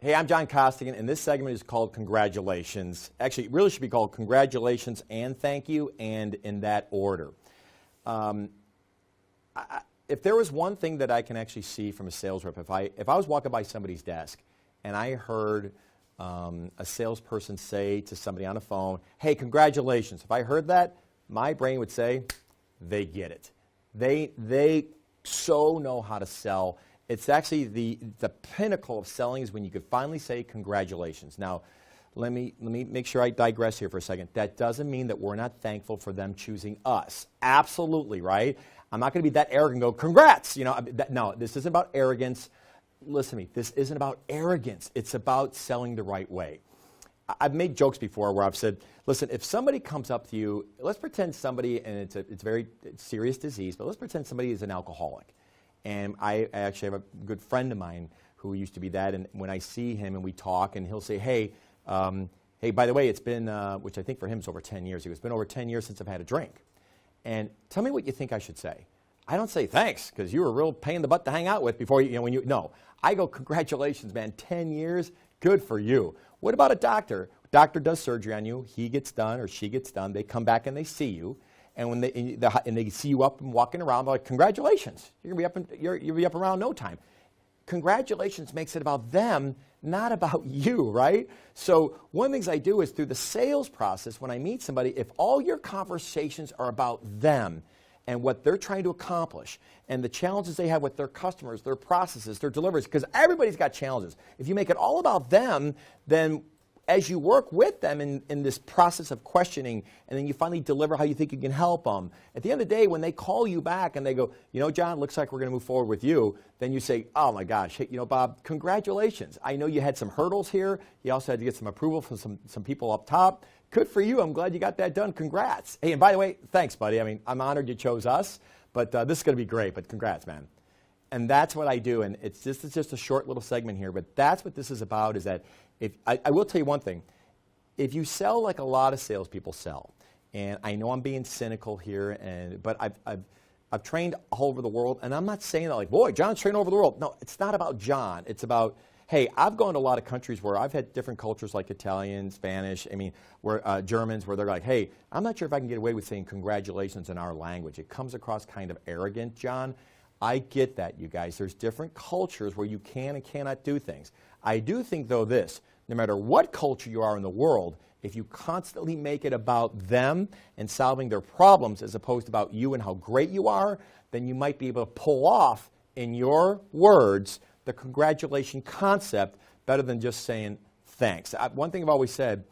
Hey, I'm John Costigan, and this segment is called Congratulations. Actually, it really should be called Congratulations and Thank You, and in that order. If there was one thing that I can actually see from a sales rep, if I was walking by somebody's desk and I heard a salesperson say to somebody on the phone, hey, congratulations. If I heard that, my brain would say, they get it. They so know how to sell. It's actually the pinnacle of selling is when you could finally say congratulations. Now, let me make sure I digress here for a second. That doesn't mean that we're not thankful for them choosing us. Absolutely, right? I'm not going to be that arrogant and go, congrats. No, this isn't about arrogance. Listen to me. This isn't about arrogance. It's about selling the right way. I've made jokes before where I've said, listen, if somebody comes up to you, let's pretend somebody, and it's a very serious disease, but let's pretend somebody is an alcoholic. And I actually have a good friend of mine who used to be that, and when I see him and we talk, and he'll say, hey, by the way, it's been, which I think for him is over 10 years. He goes, it's been over 10 years since I've had a drink. And tell me what you think I should say. I don't say thanks, because you were a real pain in the butt to hang out with before no. I go, congratulations, man, 10 years, good for you. What about a doctor? Doctor does surgery on you, he gets done or she gets done, they come back and they see you. And when they see you up and walking around, they're like, congratulations. You'll be up around no time. Congratulations makes it about them, not about you, right? So one of the things I do is through the sales process, when I meet somebody, if all your conversations are about them and what they're trying to accomplish and the challenges they have with their customers, their processes, their deliveries, because everybody's got challenges. If you make it all about them, then as you work with them in this process of questioning, and then you finally deliver how you think you can help them, at the end of the day, when they call you back and they go, John, looks like we're going to move forward with you, then you say, oh my gosh, hey, Bob, congratulations. I know you had some hurdles here. You also had to get some approval from some people up top. Good for you. I'm glad you got that done. Congrats. Hey, and by the way, thanks, buddy. I mean, I'm honored you chose us, but this is going to be great, but congrats, man. And that's what I do, and it's just a short little segment here, but that's what this is about, is that I will tell you one thing. If you sell like a lot of salespeople sell, and I know I'm being cynical here, but I've trained all over the world, and I'm not saying that like, boy, John's trained all over the world. No, it's not about John. It's about, hey, I've gone to a lot of countries where I've had different cultures like Italian, Spanish, where Germans, where they're like, hey, I'm not sure if I can get away with saying congratulations in our language. It comes across kind of arrogant, John. I get that, you guys. There's different cultures where you can and cannot do things. I do think, though, this, no matter what culture you are in the world, if you constantly make it about them and solving their problems as opposed to about you and how great you are, then you might be able to pull off, in your words, the congratulation concept better than just saying thanks. One thing I've always said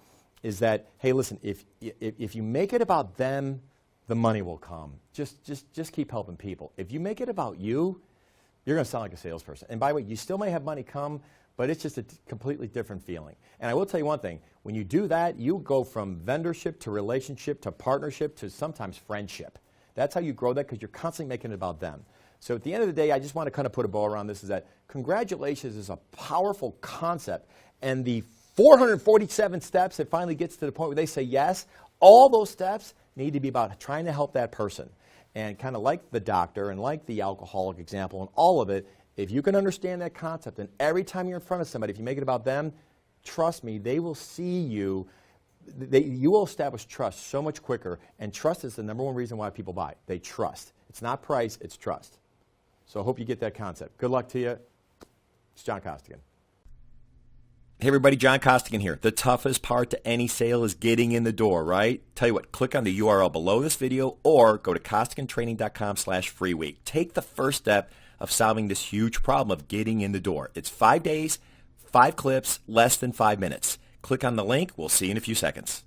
is that, hey, listen, if you make it about them, the money will come. Just keep helping people. If you make it about you, you're going to sound like a salesperson. And by the way, you still may have money come, but it's just a completely different feeling. And I will tell you one thing. When you do that, you go from vendorship to relationship to partnership to sometimes friendship. That's how you grow that, because you're constantly making it about them. So at the end of the day, I just want to kind of put a bow around this, is that congratulations is a powerful concept. And the 447 steps, it finally gets to the point where they say yes, all those steps need to be about trying to help that person. And kind of like the doctor and like the alcoholic example and all of it, if you can understand that concept, and every time you're in front of somebody, if you make it about them, trust me, they will see you. You will establish trust so much quicker, and trust is the number one reason why people buy. They trust. It's not price, it's trust. So I hope you get that concept. Good luck to you. It's John Costigan. Hey everybody, John Costigan here. The toughest part to any sale is getting in the door, right? Tell you what, click on the URL below this video or go to costigantraining.com/free week. Take the first step of solving this huge problem of getting in the door. It's 5 days, 5 clips, less than 5 minutes. Click on the link. We'll see you in a few seconds.